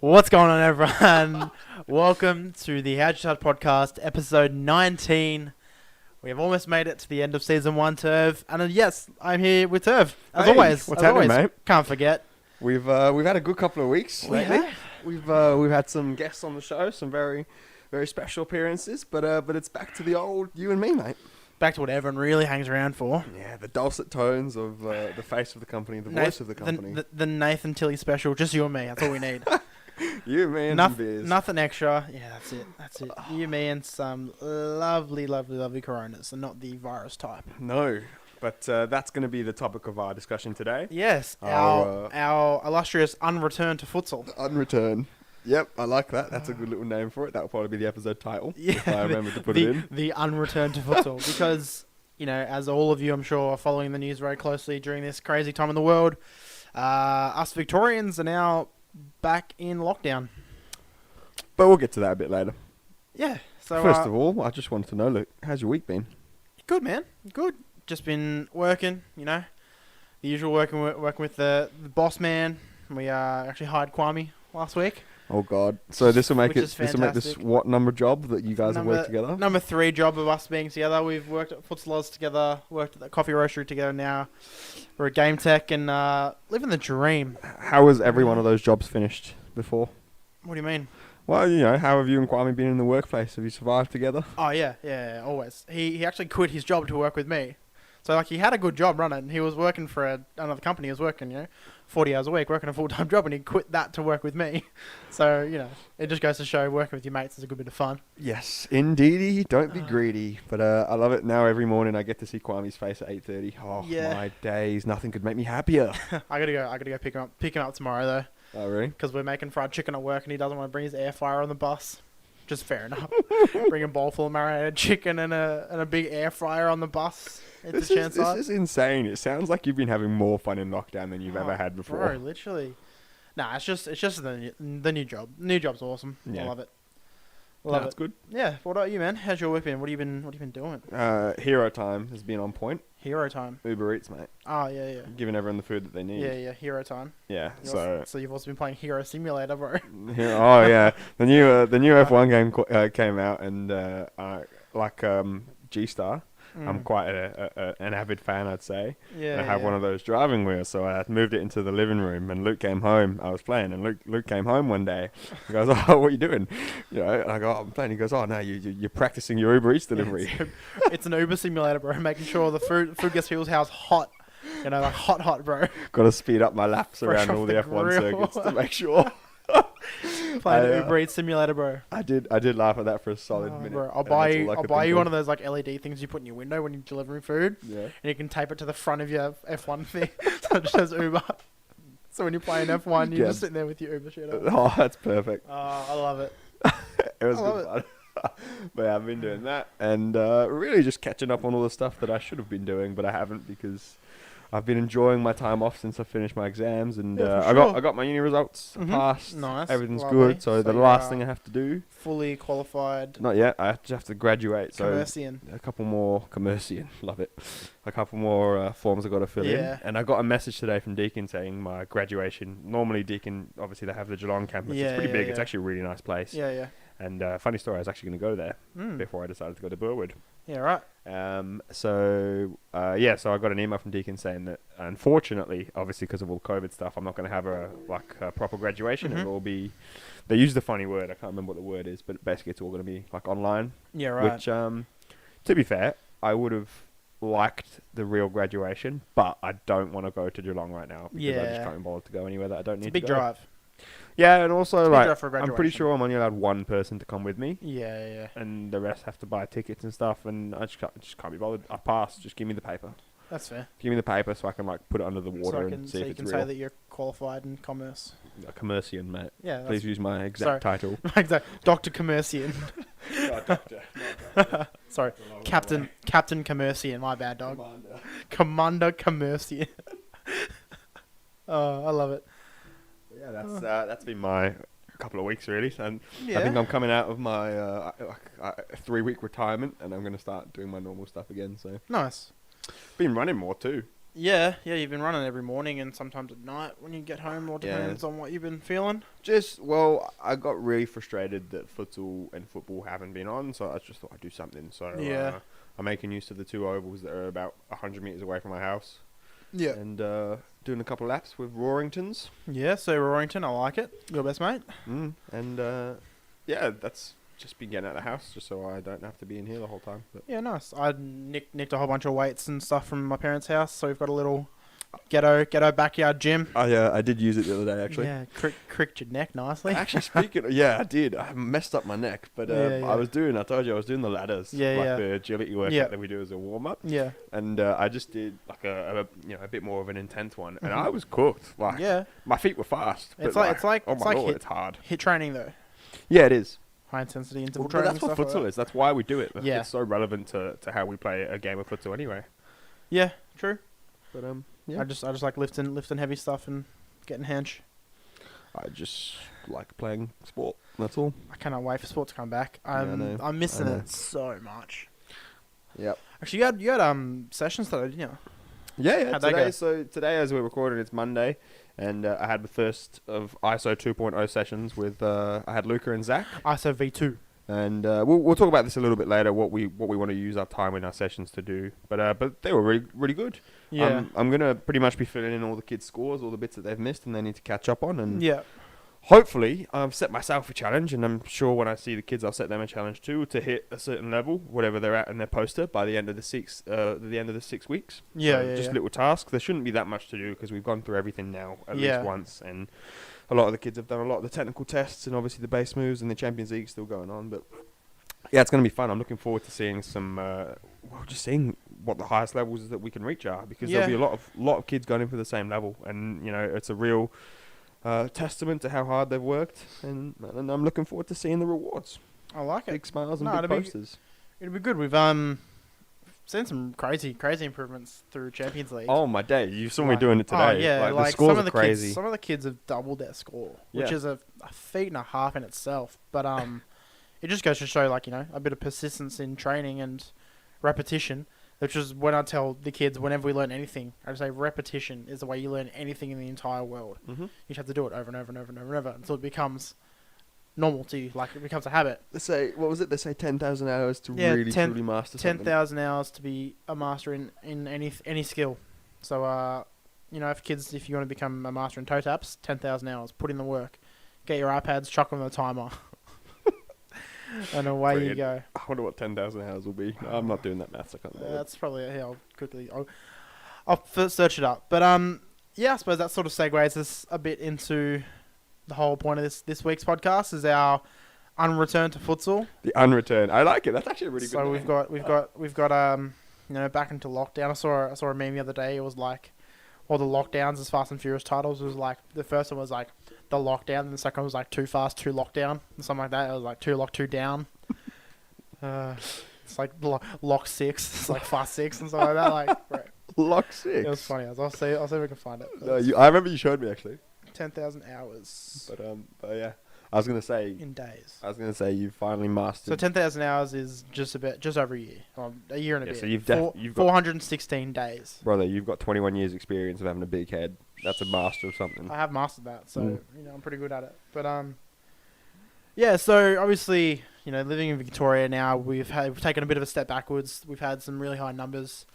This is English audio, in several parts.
What's going on, everyone? Welcome to the How'd You Start podcast, episode 19. We have almost made it to the end of season 1, Turv. And yes, I'm here with Turv, as always. What's happening, mate? Can't forget. We've had a good couple of weeks lately. have. We've had some guests on the show, some very special appearances, but it's back to the old you and me, mate. Back to what everyone really hangs around for. Yeah, the dulcet tones of the face of the company, the voice of the company. The Nathan Tilley special, just you and me. That's all we need. You, me, and some beers. Nothing extra. Yeah, that's it. You, me, and some lovely Coronas, and not the virus type. No, but that's going to be the topic of our discussion today. Yes, our illustrious unreturn to futsal. Unreturn. Yep, I like that. That's a good little name for it. That will probably be the episode title, if I remember to put it in. The unreturn to futsal. Because, as all of you, I'm sure, are following the news very closely during this crazy time in the world, us Victorians are now back in lockdown. But we'll get to that a bit later. Yeah. So First of all, I just wanted to know, look, how's your week been? Good, man. Good. Just been working, the usual working with the boss man. We actually hired Kwame last week. Oh God! So this will make this what number job that you guys have worked together? Number 3 job of us being together. We've worked at Futsal's together, worked at the coffee roastery together now. We're at Game Tech and living the dream. How was every one of those jobs finished before? What do you mean? Well, how have you and Kwame been in the workplace? Have you survived together? Oh yeah, always. He actually quit his job to work with me. So he had a good job running. He was working for another company. He was working 40 hours a week, working a full-time job, and he quit that to work with me. So, it just goes to show working with your mates is a good bit of fun. Yes, indeedy. Don't be greedy. But I love it now. Every morning I get to see Kwame's face at 8:30. Oh, yeah. My days. Nothing could make me happier. I gotta go pick him up tomorrow, though. Oh, really? Because we're making fried chicken at work, and he doesn't want to bring his air fryer on the bus. Just fair enough. Bring a bowl full of marinated chicken and a big air fryer on the bus. This is insane. It sounds like you've been having more fun in lockdown than you've ever had before. Bro, literally. Nah, it's just the new job. New job's awesome. Yeah. I love it. That's good. Yeah. What about you, man? How's your week been? What have you been doing? Hero time has been on point. Hero time. Uber Eats, mate. Oh yeah. Giving everyone the food that they need. Yeah. Hero time. Yeah. So you've also been playing Hero Simulator, bro. Oh yeah. The new F1 game came out, and G-Star. I'm quite an avid fan, I'd say. Yeah. I have one of those driving wheels, so I moved it into the living room, and Luke came home. I was playing, and Luke came home one day. He goes, "Oh, what are you doing?" And I go, "Oh, I'm playing." He goes, "Oh, no, you're practicing your Uber Eats delivery." It's an Uber simulator, bro. Making sure the food gets people's house hot. Hot, bro. Got to speed up my laps around all the F1 circuits to make sure. Playing Uber Eats simulator, bro. I did laugh at that for a solid minute. Bro, I'll buy you one of those LED things you put in your window when you're delivering food. Yeah. And you can tape it to the front of your F1 thing, so it just says Uber. So when you're playing F1, you're just sitting there with your Uber shit on. Oh, that's perfect. Oh, I love it. It was good fun. But yeah, I've been doing that, and really just catching up on all the stuff that I should have been doing, but I haven't because I've been enjoying my time off since I finished my exams, and I got my uni results. I passed. Nice. Everything's good. So the last thing I have to do. Fully qualified. Not yet. I just have to graduate. Commercian. So a couple more commercian. Love it. A couple more forms I got to fill in. And I got a message today from Deakin saying my graduation. Normally Deakin, obviously they have the Geelong campus. It's pretty big. It's actually a really nice place. Yeah. And funny story, I was actually going to go there before I decided to go to Burwood. Yeah, right. So I got an email from Deakin saying that, unfortunately, obviously because of all COVID stuff, I'm not going to have a proper graduation. It will be, they use the funny word, I can't remember what the word is, but basically it's all going to be online. Yeah, right. Which, to be fair, I would have liked the real graduation, but I don't want to go to Geelong right now because I just can't be bothered to go anywhere that I don't need to go. It's a big drive. Yeah, and also I'm pretty sure I'm only allowed one person to come with me. Yeah. And the rest have to buy tickets and stuff, and I just can't be bothered. I passed. Just give me the paper. That's fair. Give me the paper so I can put it under the water and see if it's real. So you can say that you're qualified in commerce. A commercian, mate. Yeah. Please use my exact title. Exact. Dr. Commercian. Doctor. Sorry. Captain Commercian. My bad, dog. Commander Commercian. Oh, I love it. Yeah, that's been my couple of weeks really, and I think I'm coming out of my 3-week retirement, and I'm going to start doing my normal stuff again. So nice. Been running more too. Yeah, yeah, you've been running every morning and sometimes at night when you get home, or Yeah. depends on what you've been feeling. Well, I got really frustrated that futsal and football haven't been on, so I just thought I'd do something. So Yeah. I'm making use of the two ovals that are about 100 meters away from my house, Yeah. and doing a couple laps with Roaringtons. Yeah, so Roarington, I like it. Your best mate? And yeah, that's just been getting out of the house just so I don't have to be in here the whole time. But Yeah, nice. I nicked a whole bunch of weights and stuff from my parents' house, so we've got a little ghetto backyard gym. I did use it the other day actually. Yeah, cricked your neck nicely. Actually, speaking yeah, I did. I messed up my neck, but Yeah. I told you I was doing the ladders, Yeah, like yeah. the agility workout Yeah. that we do as a warm up, Yeah. and I just did like a bit more of an intense one, and Mhm. I was cooked. Like, Yeah. my feet were fast. It's but like oh it's my like lord, hit, it's hard. hit training though. Yeah, it is. High intensity interval But training. that's what stuff futsal like that. is. That's why we do it. Yeah. It's so relevant to how we play a game of futsal anyway. Yeah, true. But yeah. I just like lifting heavy stuff and getting hench. I just like playing sport. That's all. I cannot wait for sport to come back. I know. I'm missing I know. it so much. Yep. Actually, you had sessions today, didn't you? Yeah. How'd that go? So today, as we're recording, it's Monday, and I had the first of ISO 2.0 sessions with I had Luca and Zach, ISO V2. and we'll talk about this a little bit later. What we want to use our time in our sessions to do, but they were really good. Yeah. I'm gonna pretty much be filling in all the kids' scores, all the bits that they've missed, and they need to catch up on, and Yeah. hopefully, I've set myself a challenge, and I'm sure when I see the kids, I'll set them a challenge too to hit a certain level, whatever they're at in their poster, by the end of the 6 weeks. Yeah, So yeah, just yeah. little tasks. There shouldn't be that much to do because we've gone through everything now at Yeah. least once, and a lot of the kids have done a lot of the technical tests, and obviously the base moves and the Champions League still going on. But yeah, it's going to be fun. I'm looking forward to seeing some, just seeing what the highest levels that we can reach are, because Yeah. there'll be a lot of kids going in for the same level, and it's a real testament to how hard they've worked, and I'm looking forward to seeing the rewards. I like it. Big smiles and No, big it'll be- posters. It'll be good. We've seen some crazy improvements through Champions League. Oh my day! You saw me Like- doing it today. Oh, yeah, the like scores some are of the crazy. kids, some of the kids have doubled their score, which Yeah. is a feat and a half in itself. But it just goes to show, like, a bit of persistence in training and repetition. Which is when I tell the kids, whenever we learn anything, I just say repetition is the way you learn anything in the entire world. Mm-hmm. You just have to do it over and over and over and over and over until it becomes normal to you, like it becomes a habit. They say, what was it? They say 10,000 hours to Yeah, really truly master something. 10,000 hours to be a master in any skill. So, if you want to become a master in toe taps, 10,000 hours. Put in the work. Get your iPads, chuck on the timer. And away you Brilliant. go. I wonder what 10,000 hours will be. I'm not doing that maths. I can't. bother. That's probably I'll first search it up. But yeah, I suppose that sort of segues us a bit into the whole point of this week's podcast is our unreturn to futsal. The unreturn. I like it. That's actually a really good. So name. we've got back into lockdown. I saw a meme the other day. It was like all the lockdowns as Fast and Furious titles. It was like the first one was like the lockdown, and the second one was like Too Fast, Too Lockdown, and something like that. It was like Too Lock, Too Down. It's like Lock 6. It's like Fast 6 and stuff like that. Like, right. Lock 6. It was funny. I'll see if I can find it. No, I remember you showed me actually. 10,000 hours But yeah, I was gonna say. in days. I was gonna say you finally mastered. So 10,000 hours is just over a year. A year and a Yeah, bit. so you've got 416 days. Brother, you've got 21 years experience of having a big head. That's a master of something. I have mastered that, so I'm pretty good at it. But yeah. So obviously, living in Victoria now, we've taken a bit of a step backwards. We've had some really high numbers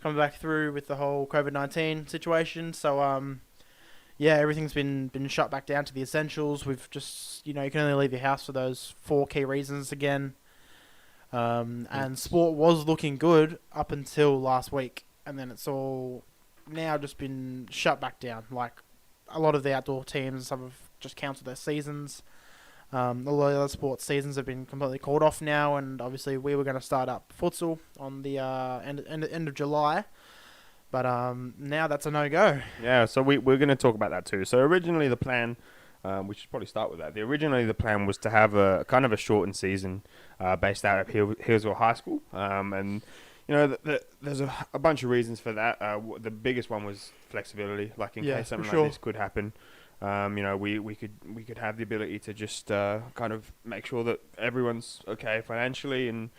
coming back through with the whole COVID-19 situation. So yeah, everything's been shut back down to the essentials. We've just you can only leave your house for those 4 key reasons again. And sport was looking good up until last week, and then it's all now just been shut back down. Like a lot of the outdoor teams and some have just cancelled their seasons. A lot of the other sports seasons have been completely called off now, and obviously we were going to start up futsal on the end of July, but now that's a no-go. Yeah, so we're going to talk about that too. So originally the plan, we should probably start with that. Originally the plan was to have a kind of a shortened season based out of Hillsville High School, and there's a bunch of reasons for that. The biggest one was flexibility, like in case something like this could happen. We could have the ability to just kind of make sure that everyone's okay financially, and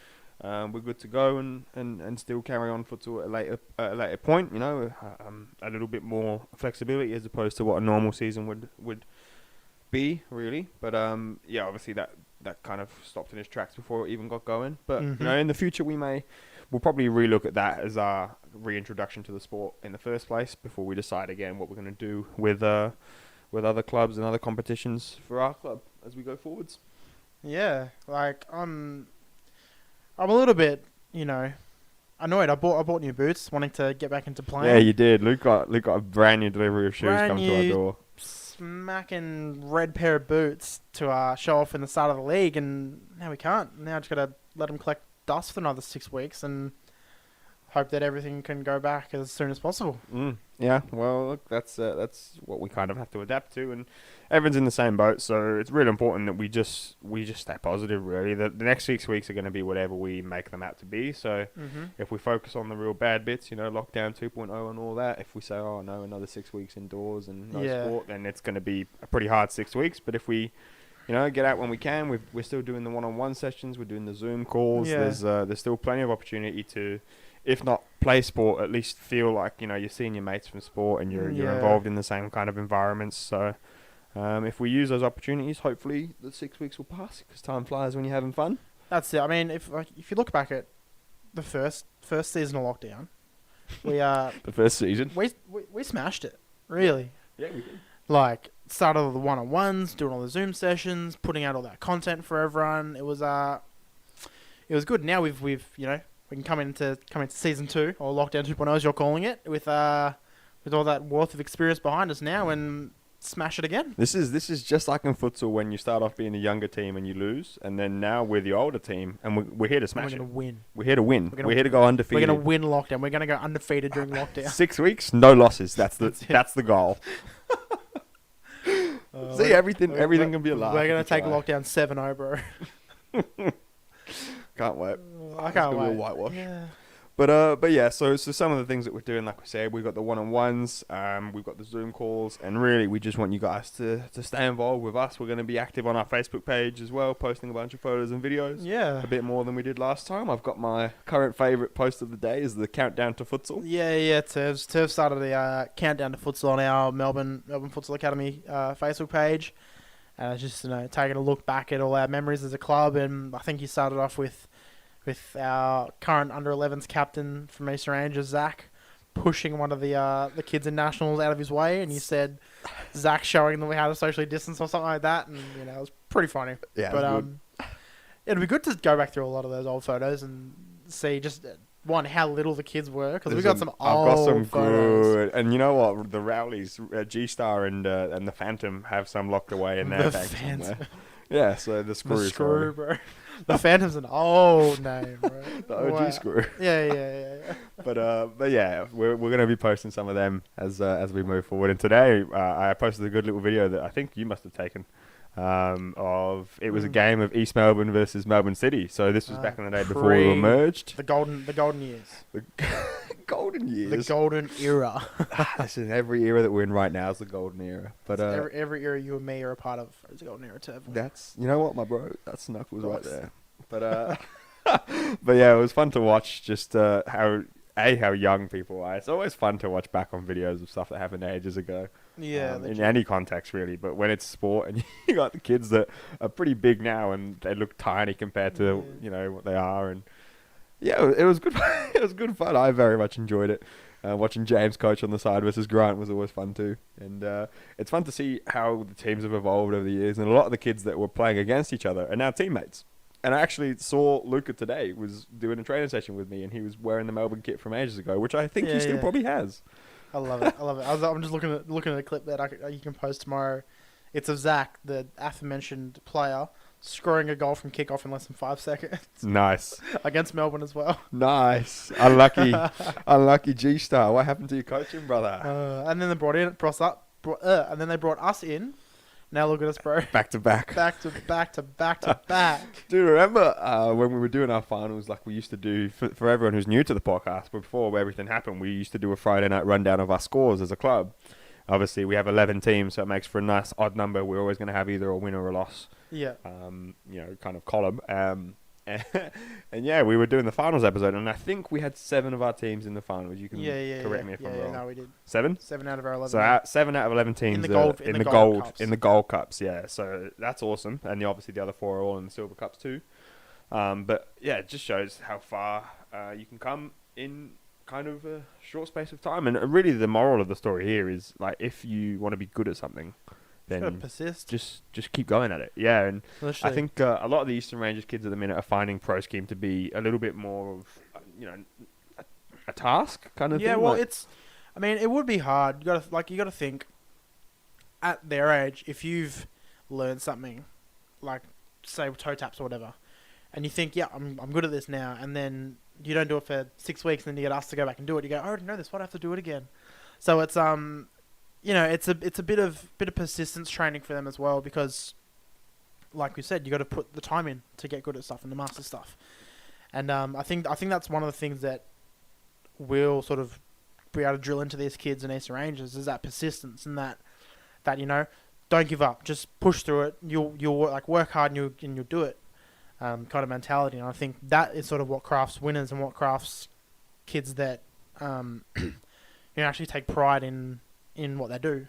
we're good to go and still carry on futsal at a later point. A little bit more flexibility as opposed to what a normal season would be really. But yeah, obviously that kind of stopped in its tracks before it even got going. But in the future we'll probably relook at that as our reintroduction to the sport in the first place before we decide again what we're going to do with other clubs and other competitions for our club as we go forwards. Yeah, like I'm a little bit, annoyed. I bought new boots, wanting to get back into playing. Yeah, you did. Luke got a brand new delivery of shoes come to our door. Smacking red pair of boots to show off in the start of the league, and now we can't. Now I just gotta let them collect dust for another 6 weeks and hope that everything can go back as soon as possible. Yeah, well, look, that's what we kind of have to adapt to, and everyone's in the same boat. So it's really important that we just stay positive. Really, the next 6 weeks are going to be whatever we make them out to be. So if we focus on the real bad bits, lockdown 2.0 and all that, if we say, oh no, another 6 weeks indoors and no sport, then it's going to be a pretty hard 6 weeks. But if we get out when we can, we're still doing the one-on-one sessions, we're doing the Zoom calls. Yeah. There's still plenty of opportunity to, if not play sport, at least feel like you're seeing your mates from sport and you're involved in the same kind of environments. So if we use those opportunities, hopefully the 6 weeks will pass because time flies when you're having fun. That's it. I mean, if you look back at the first season of lockdown, we the first season we smashed it, really. Yeah, we did. Like, started all the one-on-ones, doing all the Zoom sessions, putting out all that content for everyone. It was good. Now we can come into season 2 or lockdown 2.0 as you're calling it with all that worth of experience behind us now and smash it again. This is just like in futsal when you start off being a younger team and you lose, and then now we're the older team and we're here to smash it. We're gonna win. We're here to win. We're here to go undefeated. We're gonna win lockdown. We're gonna go undefeated during lockdown. 6 weeks, no losses. That's the goal. See, everything can be a laugh. We're gonna take lockdown 7-0, bro. Can't wait. I can't wait. Be a whitewash. Yeah. But yeah, so some of the things that we're doing, like we said, we've got the one-on-ones, we've got the Zoom calls, and really we just want you guys to stay involved with us. We're going to be active on our Facebook page as well, posting a bunch of photos and videos. Yeah. A bit more than we did last time. I've got my current favourite post of the day is the countdown to futsal. Yeah. Tev started the countdown to futsal on our Melbourne Futsal Academy Facebook page. Just taking a look back at all our memories as a club, and I think he started off with our current under-11s captain from Eastern Rangers, Zach, pushing one of the kids in nationals out of his way, and he said Zach showing them how to socially distance or something like that, and it was pretty funny. Yeah, but it'd be good to go back through a lot of those old photos and see just one how little the kids were, because we got some old I've got some photos. good, and you know what? The Rowleys, G-Star and the Phantom have some locked away in their bag somewhere. Yeah, so the screw, bro. The Phantom's an old name, bro. The OG screw. Yeah. But yeah, we're gonna be posting some of them as we move forward. And today, I posted a good little video that I think you must have taken. It was a game of East Melbourne versus Melbourne City. So this was back in the day before we were merged. The golden years. The golden years. The golden era. Listen, every era that we're in right now is the golden era. But every era you and me are a part of is the golden era too. That's what, my bro. That's Knuckles right there. But but yeah, it was fun to watch just how young people are. It's always fun to watch back on videos of stuff that happened ages ago. Yeah. In any context, really. But when it's sport and you got the kids that are pretty big now and they look tiny compared to, what they are. And yeah, it was good. It was good fun. I very much enjoyed it. Watching James coach on the side versus Grant was always fun too. And it's fun to see how the teams have evolved over the years. And a lot of the kids that were playing against each other are now teammates. And I actually saw Luca today was doing a training session with me, and he was wearing the Melbourne kit from ages ago, which I think he still probably has. I love it. I'm just looking at a clip that you can post tomorrow. It's of Zach, the aforementioned player, scoring a goal from kickoff in less than 5 seconds. Nice. Against Melbourne as well. Nice. Unlucky G-Star. What happened to your coaching, brother? And then they and then they brought us in. Now look at us, bro. Back to back. Back to back. Dude, remember when we were doing our finals, like we used to do, for everyone who's new to the podcast, before everything happened, we used to do a Friday night rundown of our scores as a club. Obviously, we have 11 teams, so it makes for a nice odd number. We're always going to have either a win or a loss. Yeah. Kind of column. And yeah, we were doing the finals episode, and I think we had 7 of our teams in the finals. You can correct me if I'm wrong. No, we did 7? 7 out of our 11. So yeah. 7 out of 11 teams in the gold in cups. the gold cups. Yeah, so that's awesome, and obviously the other 4 are all in the silver cups too. But yeah, it just shows how far you can come in kind of a short space of time. And really, the moral of the story here is like, if you want to be good at something, then persist. Just keep going at it. Yeah, and Literally. I think a lot of the Eastern Rangers kids at the minute are finding pro scheme to be a little bit more of a task kind of thing. Yeah, well, it would be hard. You gotta think at their age, if you've learned something, like say toe taps or whatever, and you think, yeah, I'm good at this now, and then you don't do it for 6 weeks, and then you get asked to go back and do it. You go, I already know this. Why do I have to do it again? So it's it's a bit of persistence training for them as well, because, like we said, you got to put the time in to get good at stuff and to master stuff. And I think that's one of the things that we'll sort of be able to drill into these kids in Eastern Rangers, is that persistence, and that don't give up, just push through it. You'll work hard and you'll do it. Kind of mentality, and I think that is sort of what crafts winners and what crafts kids that actually take pride in what they do,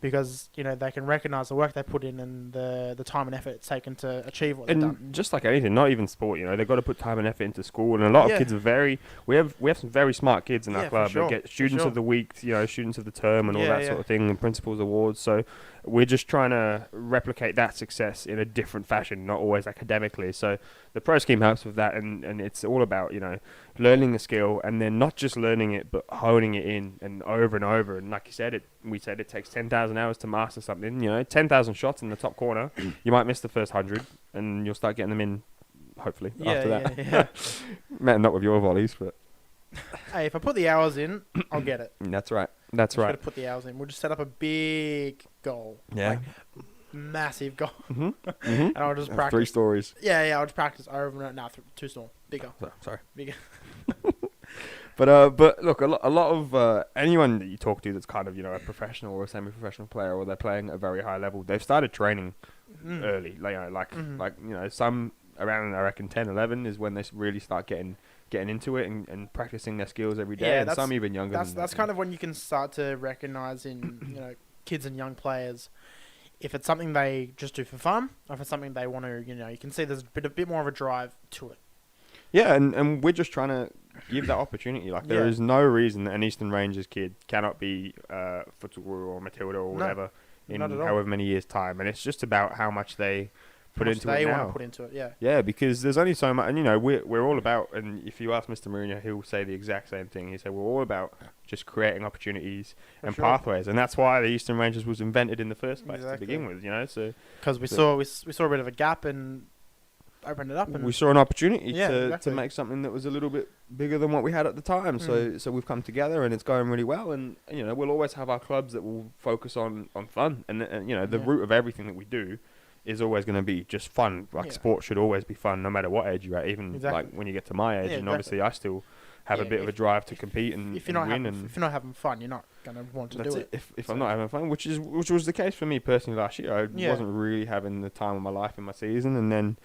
because they can recognize the work they put in and the time and effort it's taken to achieve what they've done. And just like anything, not even sport, they've got to put time and effort into school, and a lot of kids are we have some very smart kids in our club that get students of the week, students of the term, and all that sort of thing, and principals awards. So we're just trying to replicate that success in a different fashion, not always academically. So the pro scheme helps with that, and it's all about learning the skill, and then not just learning it but honing it in and over. And like you said, it takes 10,000 hours to master something. 10,000 shots in the top corner. You might miss the first 100, and you'll start getting them in, hopefully, after that. Yeah. Not with your volleys, but hey, if I put the hours in, I'll get it. That's right. Got to put the hours in. We'll just set up a big goal. Yeah. Massive goal. And I'll just practice. 3 stories. Yeah, I'll just practice over and over. No, 2 small. Bigger. Sorry. Bigger. But look, a lot of anyone that you talk to that's kind of a professional or a semi-professional player, or they're playing at a very high level, they've started training early. Some around, I reckon, 10, 11 is when they really start getting into it and practicing their skills every day. And some even younger. That's kind of when you can start to recognize in kids and young players, if it's something they just do for fun, or if it's something they want to, you can see there's a bit more of a drive to it. Yeah, and we're just trying to give that opportunity. There is no reason that an Eastern Rangers kid cannot be Futsal or Matilda or whatever in however many years' time. And it's just about how much they put into it now. They want to put into it, yeah. Yeah, because there's only so much, and we're all about, and if you ask Mr. Mourinho, he'll say the exact same thing. He said we're all about just creating opportunities and pathways, and that's why the Eastern Rangers was invented in the first place to begin with. So because we saw a bit of a gap and opened it up, and we saw an opportunity to make something that was a little bit bigger than what we had at the time. So we've come together, and it's going really well. And we'll always have our clubs that will focus on fun, and the root of everything that we do is always going to be just fun. Sport should always be fun, no matter what age you're at. Even like when you get to my age, and obviously I still have a bit of a drive to compete and if you're not win. If you're not having fun, you're not going to want to do it. If I'm not having fun, which was the case for me personally last year, I wasn't really having the time of my life in my season, and then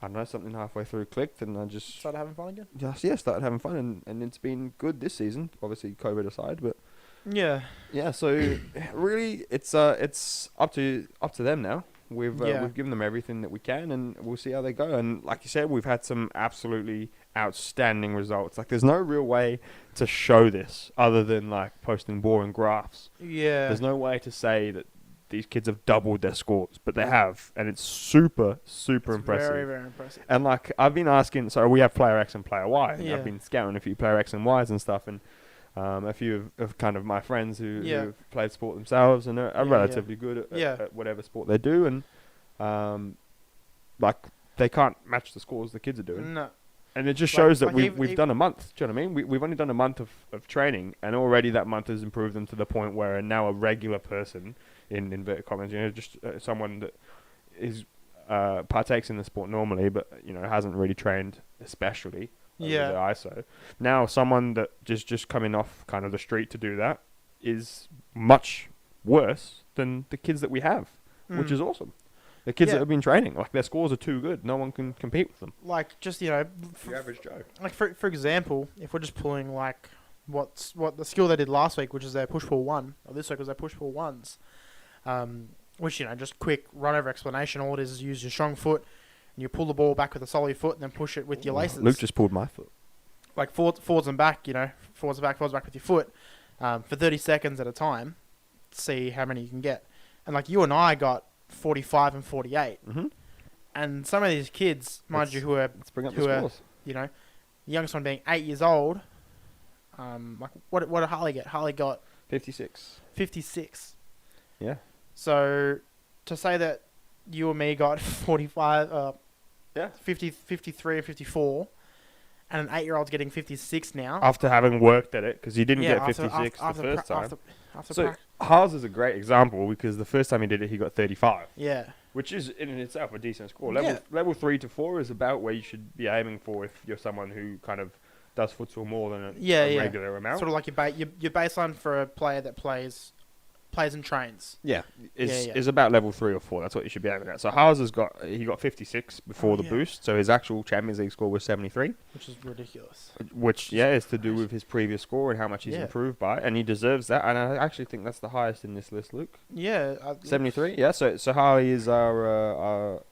I don't know, something halfway through clicked, and I just started having fun again. Started having fun, and it's been good this season. Obviously, COVID aside, but yeah. So really, it's up to them now. We've given them everything that we can, and we'll see how they go. And like you said, we've had some absolutely outstanding results. There's no real way to show this other than posting boring graphs. Yeah. There's no way to say that these kids have doubled their scores, but they have, and it's super impressive. Very, very impressive. And I've been asking, so we have player X and player Y. And I've been scouting a few player X and Ys and stuff, and a few of kind of my friends who've played sport themselves and are relatively good at whatever sport they do, and they can't match the scores the kids are doing. No. And it just shows that we've done a month. Do you know what I mean? We've only done a month of training, and already that month has improved them to the point where now a regular person, in inverted commas, just someone that is partakes in the sport normally, but hasn't really trained especially. The ISO. Now someone that just coming off kind of the street to do that is much worse than the kids that we have, which is awesome. The kids Yeah. that have been training, like their scores are too good. No one can compete with them. Like just The average Joe. like for example, if we're just pulling like what the skill they did last week, which is their push pull one, or this week was their push pull ones, which just quick run over explanation. All it is use your strong foot, and you pull the ball back with a solid foot, and then push it with your laces. Luke just pulled my foot. Like forwards and back, forwards and back with your foot, for 30 seconds at a time. See how many you can get, and like you and I got 45 and 48, and some of these kids, mind you, Let's bring up the scores. the youngest one being 8 years old. Like what did Harley get? Harley got 56. 56. Yeah. So to say that you and me got 45, Yeah. 50, 53 or 54, and an 8-year-old's getting 56 now. After having worked at it, because he didn't get after- 56 after the first pra- time. After So prac- Haas is a great example because the first time he did it, he got 35, yeah. which is in itself a decent score. Yeah. Level 3 to 4 is about where you should be aiming for if you're someone who kind of does futsal more than a regular amount. Sort of like your baseline for a player that plays and trains. Yeah, Yeah. is about level 3 or 4. That's what you should be aiming at. So Haas got 56 before the yeah. boost. So his actual Champions League score was 73, Which is ridiculous. which is to do with his previous score and how much he's Yeah. improved by, and he deserves that. And I actually think that's the highest in this list, Luke. Yeah. 73. Yeah. So Harley is our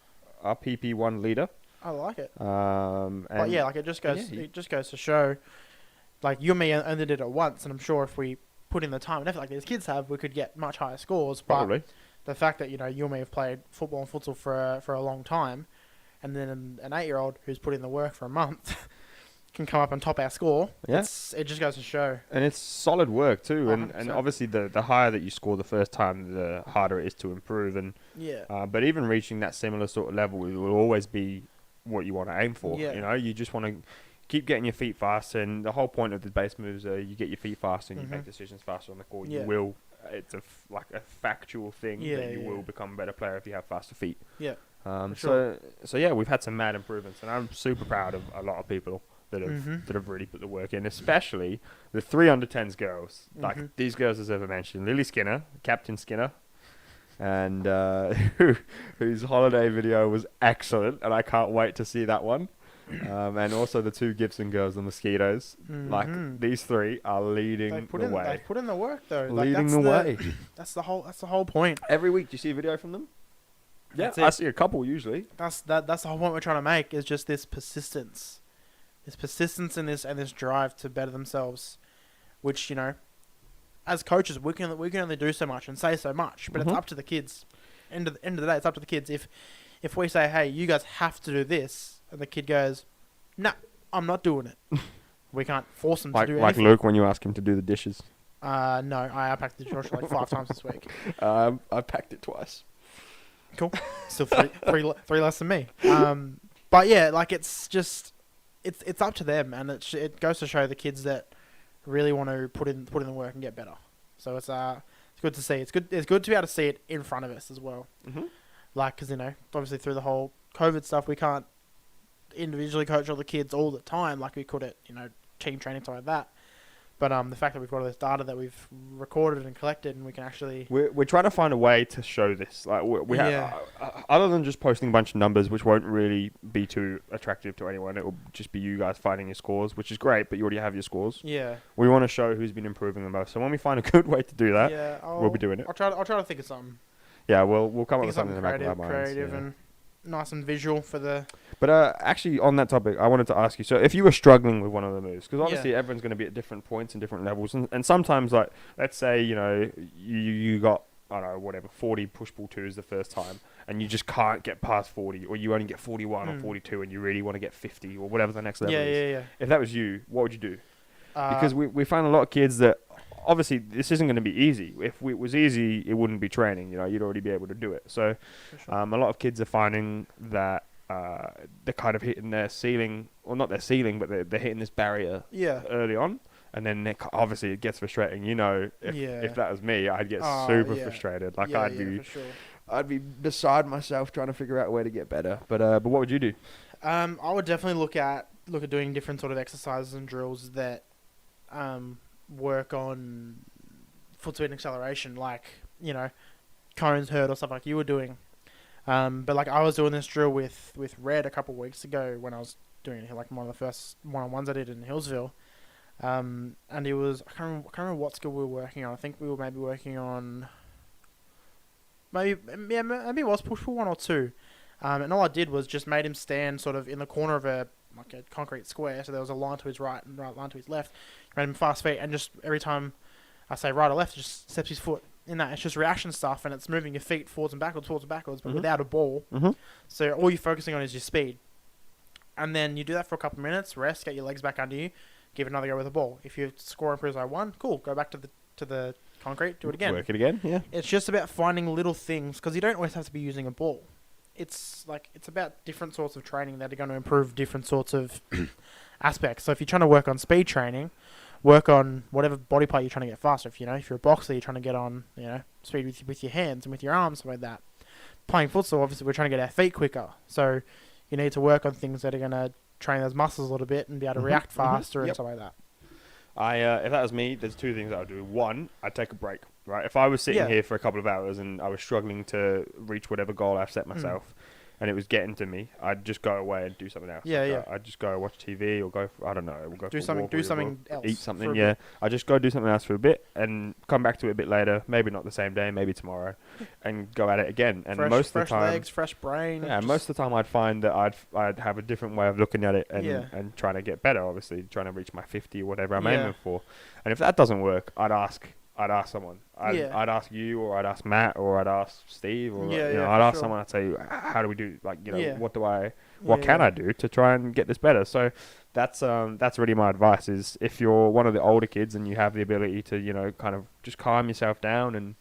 PP1 leader. I like it. And But yeah, like it just goes to show, like you and me only did it once, and I'm sure if we put in the time and effort like these kids have, we could get much higher scores. But probably. the fact that you and me have played football and futsal for a long time, and then an 8-year-old who's put in the work for a month can come up and top our score. Yeah. It just goes to show. And it's solid work too, and 100%. obviously the higher that you score the first time, the harder it is to improve. And Yeah. but even reaching that similar sort of level will always be what you want to aim for. Yeah. You just want to keep getting your feet fast, and the whole point of the base moves are you get your feet fast and you make decisions faster on the court. Yeah. You will. It's like a factual thing that you Yeah. will become a better player if you have faster feet. Yeah. For So yeah, we've had some mad improvements, and I'm super proud of a lot of people that have really put the work in, especially the 3 under 10s girls. Like these girls, as ever mentioned, Lily Skinner, Captain Skinner, and whose holiday video was excellent, and I can't wait to see that one. And also the 2 Gibson girls, the Mosquitoes. Like these 3 are leading the way. They've put in the work though. Leading the way. That's the whole point. Every week, do you see a video from them? Yeah, That's it. I see a couple usually. That's the whole point we're trying to make, is just this persistence and this drive to better themselves, which as coaches we can only do so much and say so much, but it's up to the kids. End of the day, it's up to the kids. If we say, hey, you guys have to do this, and the kid goes, nah, I'm not doing it. We can't force them to do Like anything. Luke when you ask him to do the dishes. No, I unpacked the dishwasher like 5 times this week. I packed it twice. Cool. Still three less than me. But yeah, like it's up to them, and it goes to show the kids that really want to put in the work and get better. So it's good to see. It's good to be able to see it in front of us as well. Like, because obviously through the whole COVID stuff, we can't individually coach all the kids all the time like we could at team training, stuff like that. But the fact that we've got all this data that we've recorded and collected, and we can actually we're trying to find a way to show this. Like we have, other than just posting a bunch of numbers, which won't really be too attractive to anyone. It will just be you guys finding your scores, which is great. But you already have your scores. Yeah. We want to show who's been improving the most. So when we find a good way to do that, we'll be doing it. I'll try to think of something. Yeah, we'll come up Think with of something in the back of our minds. creative Yeah. and nice and visual for the. But actually, on that topic, I wanted to ask you. So, if you were struggling with one of the moves, because obviously everyone's going to be at different points and different levels, and sometimes, like, let's say you got, I don't know, whatever, 40 push pull 2s the first time, and you just can't get past 40, or you only get 41 or 42, and you really want to get 50 or whatever the next level is. Yeah. If that was you, what would you do? Because we found a lot of kids that obviously this isn't going to be easy. If it was easy, it wouldn't be training. You'd already be able to do it. So, a lot of kids are finding that they're kind of hitting their ceiling, or not their ceiling, but they're hitting this barrier early on, and then obviously it gets frustrating. If that was me, I'd get super frustrated. Like I'd be beside myself trying to figure out a way to get better. But what would you do? I would definitely look at doing different sort of exercises and drills that work on foot speed and acceleration, like cones, hurdle, stuff like you were doing. But like I was doing this drill with Red a couple of weeks ago when I was doing like one of the first one-on-ones I did in Hillsville. And it was I can't remember what skill we were working on. I think we were maybe working on maybe it was push pull 1 or 2. And all I did was just made him stand sort of in the corner of a concrete square. So there was a line to his right and right line to his left. Made him fast feet, and just every time I say right or left, just steps his foot in that. It's just reaction stuff, and it's moving your feet forwards and backwards, but without a ball. So all you're focusing on is your speed. And then you do that for a couple of minutes, rest, get your legs back under you, give it another go with the ball. If you score and improves by 1, cool, go back to the concrete, do it again. Work it again, yeah. It's just about finding little things, because you don't always have to be using a ball. It's about different sorts of training that are going to improve different sorts of aspects. So if you're trying to work on speed training, work on whatever body part you're trying to get faster. If you're a boxer, you're trying to get on speed with your hands and with your arms, something like that. Playing futsal, obviously, we're trying to get our feet quicker. So you need to work on things that are going to train those muscles a little bit and be able to react faster and stuff like that. If that was me, there's 2 things I would do. 1, I'd take a break. Right, if I was sitting here for a couple of hours and I was struggling to reach whatever goal I've set myself, and it was getting to me, I'd just go away and do something else. I'd just go watch TV or go for, I don't know, we'll go do for something, a walk, do something else. Eat something. I just go do something else for a bit and come back to it a bit later. Maybe not the same day, maybe tomorrow, and go at it again. And most of the time, fresh legs, fresh brain. Yeah, most of the time I'd find that I'd have a different way of looking at it and trying to get better. Obviously, trying to reach my 50 or whatever I'm aiming for. And if that doesn't work, I'd ask someone. I'd ask you, or I'd ask Matt, or I'd ask Steve, or I'd ask someone. I'd say, how do we do? What can I do to try and get this better? So that's really my advice. Is if you're one of the older kids and you have the ability to kind of just calm yourself down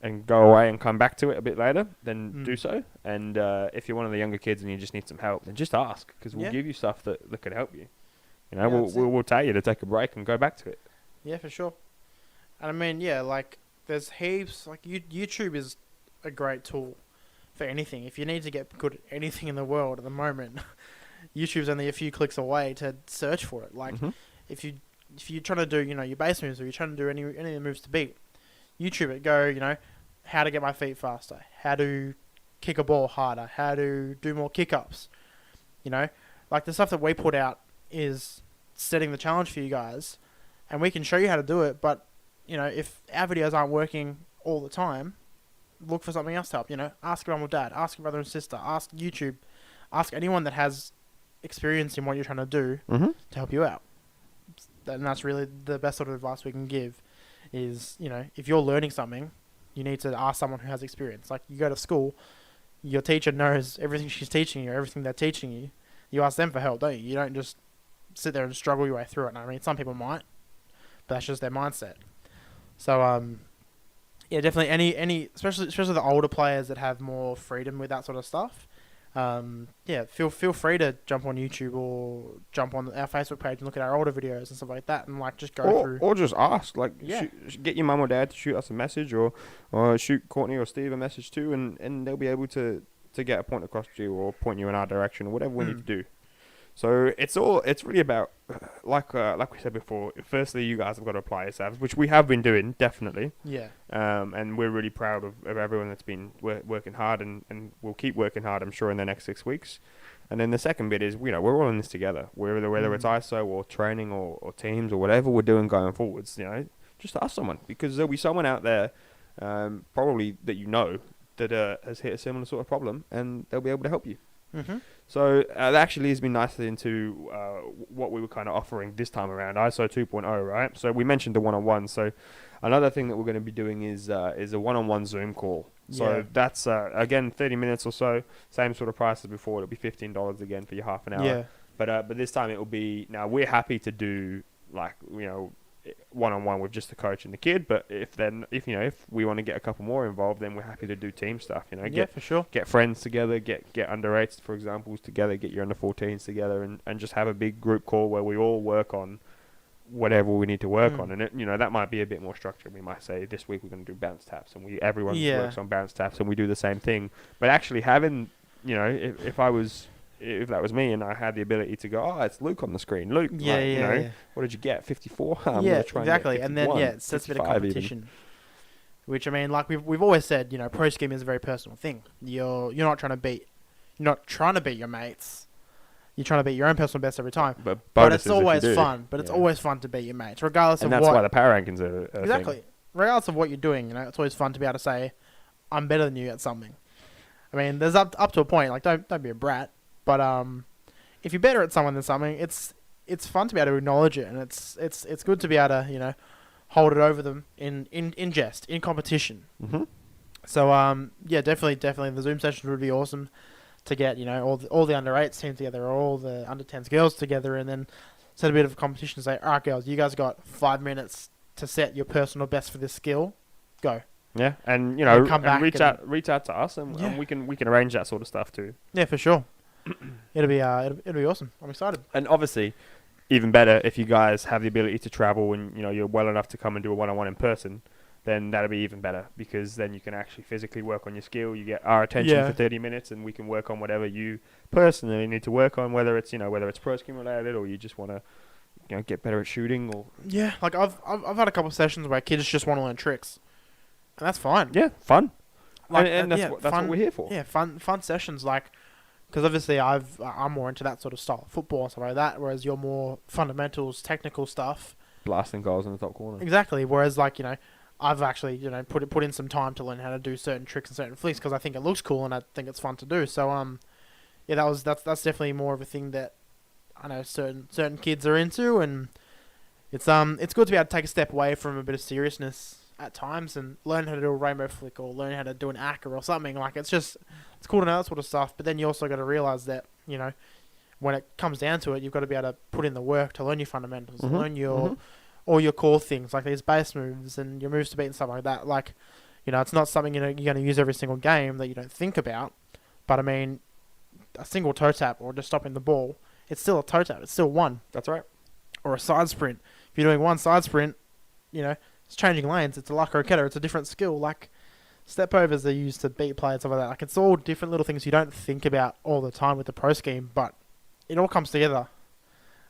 and go away and come back to it a bit later, then do so. And if you're one of the younger kids and you just need some help, then just ask, because we'll give you stuff that can help you. We'll tell you to take a break and go back to it. Yeah, for sure. And I mean, there's heaps, YouTube is a great tool for anything. If you need to get good at anything in the world at the moment, YouTube's only a few clicks away to search for it. If you're trying to do, your base moves, or you're trying to do any of the moves to beat, YouTube it, go, how to get my feet faster, how to kick a ball harder, how to do more kick-ups. The stuff that we put out is setting the challenge for you guys, and we can show you how to do it, but if our videos aren't working all the time, look for something else to help. Ask your mum or dad, ask your brother and sister, ask YouTube, ask anyone that has experience in what you're trying to do to help you out. And that's really the best sort of advice we can give is, if you're learning something, you need to ask someone who has experience. Like, you go to school, your teacher knows everything she's teaching you, everything they're teaching you. You ask them for help, don't you? You don't just sit there and struggle your way through it. I mean, some people might, but that's just their mindset. So, definitely any especially the older players that have more freedom with that sort of stuff. Feel free to jump on YouTube or jump on our Facebook page and look at our older videos and stuff like that, and just go through. Or just ask, get your mum or dad to shoot us a message, or shoot Courtney or Steve a message too, and they'll be able to get a point across to you or point you in our direction or whatever we need to do. So it's really about, like we said before, firstly, you guys have got to apply yourselves, which we have been doing, definitely. Yeah. And we're really proud of everyone that's been working hard, and we'll keep working hard, I'm sure, in the next 6 weeks. And then the second bit is, we're all in this together, whether it's ISO or training or teams or whatever we're doing going forwards, just ask someone, because there'll be someone out there, probably that that has hit a similar sort of problem, and they'll be able to help you. So that actually leads me nicely into what we were kind of offering this time around, ISO 2.0, right? So we mentioned the one-on-one. So another thing that we're going to be doing is a one-on-one Zoom call. So that's, again, 30 minutes or so, same sort of price as before. It'll be $15 again for your half an hour. Yeah. But this time it will be, now we're happy to do one-on-one with just the coach and the kid, but if we want to get a couple more involved, then we're happy to do team stuff, for sure, get friends together, get under 8s for examples together, get your under 14s together, and just have a big group call where we all work on whatever we need to work on. And it, that might be a bit more structured. We might say this week we're going to do bounce taps, and everyone works on bounce taps, and we do the same thing. But actually having, if that was me and I had the ability to go, it's Luke on the screen. Luke, what did you get? 54? Exactly. And then, it sets a bit of competition. Which I mean, like we've always said, you know, pro scheme is a very personal thing. You're not trying to beat your mates. You're trying to beat your own personal best every time. But But it's bonuses if you always do. fun. But it's Yeah. always fun to beat your mates, regardless And of that's what. why the power rankings are a Exactly. thing. Regardless of what you're doing, you know, it's always fun to be able to say, "I'm better than you at something." I mean, there's up to a point. Like, don't be a brat. But if you're better at someone than something, it's fun to be able to acknowledge it, and it's good to be able to, you know, hold it over them in jest, in competition. Mm-hmm. So yeah, definitely the Zoom sessions would be awesome to get, you know, all the under 8s team together, or all the under 10s girls together, and then set a bit of a competition. Say, all right, girls, you guys got 5 minutes to set your personal best for this skill. Go. Yeah, and you know, And come back reach and- out to us, and Yeah. we can arrange that sort of stuff too. Yeah, for sure. it'll be awesome. I'm excited. And obviously, even better if you guys have the ability to travel and you know you're well enough to come and do a one-on-one in person, then that'll be even better because then you can actually physically work on your skill. You get our attention Yeah. for 30 minutes, and we can work on whatever you personally need to work on, whether it's pro scheme related or you just want to get better at shooting or Yeah, like I've had a couple of sessions where kids just want to learn tricks, and that's fine. fun. Like, and that's yeah, what fun, we're here for. Yeah, fun sessions, like, because obviously I'm more into that sort of style of football and stuff like that, whereas you're more fundamentals, technical stuff. Blasting goals in the top corner. Exactly. Whereas, like, you know, I've actually, you know, put in some time to learn how to do certain tricks and certain flicks because I think it looks cool and I think it's fun to do. So yeah, that's definitely more of a thing that I know certain kids are into, and it's good to be able to take a step away from a bit of seriousness at times and learn how to do a rainbow flick or learn how to do an acca or something. Like, it's cool to know that sort of stuff, but then you also got to realize that, you know, when it comes down to it, you've got to be able to put in the work to learn your fundamentals, Mm-hmm. learn your all your core things, like these base moves and your moves to beat and stuff like that. Like, you know, it's not something you're going to use every single game that you don't think about, but I mean, a single toe tap or just stopping the ball, it's still a toe tap. It's still one. That's right. Or a side sprint. If you're doing one side sprint, you know, it's changing lanes. It's a luck or a ketter. It's a different skill. Like, step overs are used to beat play and stuff like that. Like, it's all different little things you don't think about all the time with the pro scheme, but it all comes together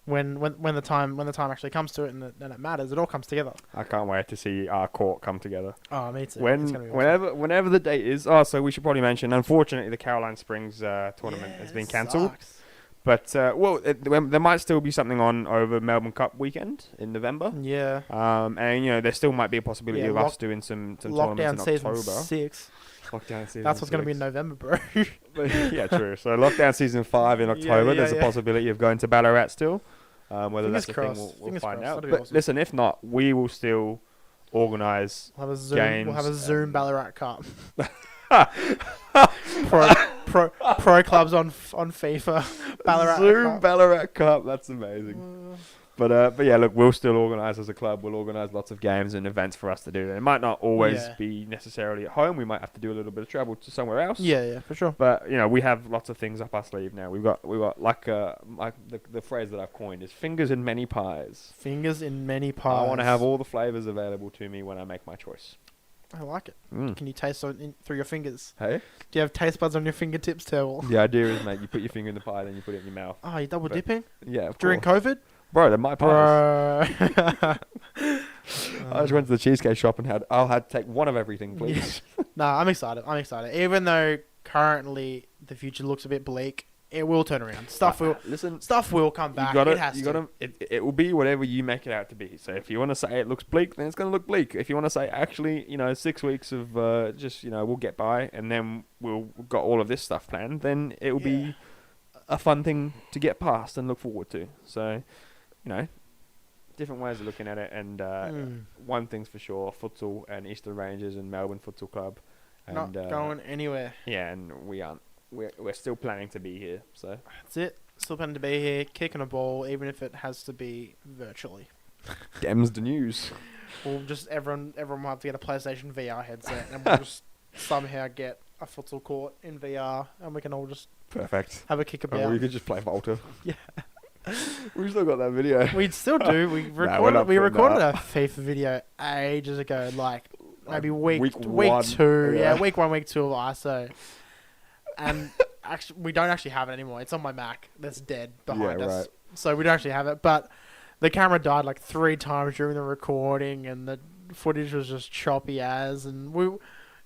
when the time actually comes to it and it matters. It all comes together. I can't wait to see our court come together. Oh, me too. It's gonna be awesome. Whenever the date is. Oh, so we should probably mention. Unfortunately, the Caroline Springs tournament has been it cancelled. sucks. But there might still be something on over Melbourne Cup weekend in November. Yeah. And you know there still might be a possibility Yeah, of us doing some Lockdown tournaments in season October. 6. Lockdown season. That's what's going to be in 6. November, bro. Yeah, true. So lockdown season 5 in October. yeah, There's a yeah. possibility of going to Ballarat still. Whether Fingers that's the thing, crossed. we'll Fingers find crossed. out. That'd be But awesome. listen, if not, we will still organise. We'll have a Zoom. Games We'll have a Zoom and- Ballarat Cup. pro clubs on FIFA. Ballarat Zoom Cup. Ballarat Cup. That's amazing. But yeah, look, we'll still organise as a club. We'll organise lots of games and events for us to do. It might not always Yeah. be necessarily at home. We might have to do a little bit of travel to somewhere else. Yeah, for sure. But you know, we have lots of things up our sleeve now. We've got like the phrase that I've coined is fingers in many pies. Fingers in many pies. I want to have all the flavours available to me when I make my choice. I like it. Mm. Can you taste it through your fingers? Hey, Do you have taste buds on your fingertips, Terrell? the idea is, mate, you put your finger in the pie, then you put it in your mouth. Oh, you double But- dipping Yeah, of during course. COVID? Bro, they're my pies. Bro. I just went to the cheesecake shop and had to take one of everything, please. Nah, I'm excited. Even though currently the future looks a bit bleak, it will turn around. Stuff will come back. It has to. It will be whatever you make it out to be. So if you want to say it looks bleak, then it's going to look bleak. If you want to say actually, 6 weeks of we'll get by and then we've got all of this stuff planned, then it will be a fun thing to get past and look forward to. So, different ways of looking at it. And one thing's for sure, futsal and Eastern Rangers and Melbourne Futsal Club. And, Not going anywhere. Yeah, and we aren't. We're still planning to be here. So That's it. Still planning to be here, kicking a ball, even if it has to be virtually. Dems the news. We'll just everyone will have to get a PlayStation VR headset, and we'll just somehow get a futsal court in VR, and we can all just Perfect. have a kick Or about. we could just play Volta. Yeah. We've still got that video. We still do. We we're recorded. not we putting recorded that a FIFA video ages ago, like maybe Like week one. 2. Yeah. Yeah, week 1, week 2 of ISO. And actually, we don't actually have it anymore. It's on my Mac. That's dead behind Yeah, us. right. So we don't actually have it. But the camera died like 3 times during the recording, and the footage was just choppy as, and we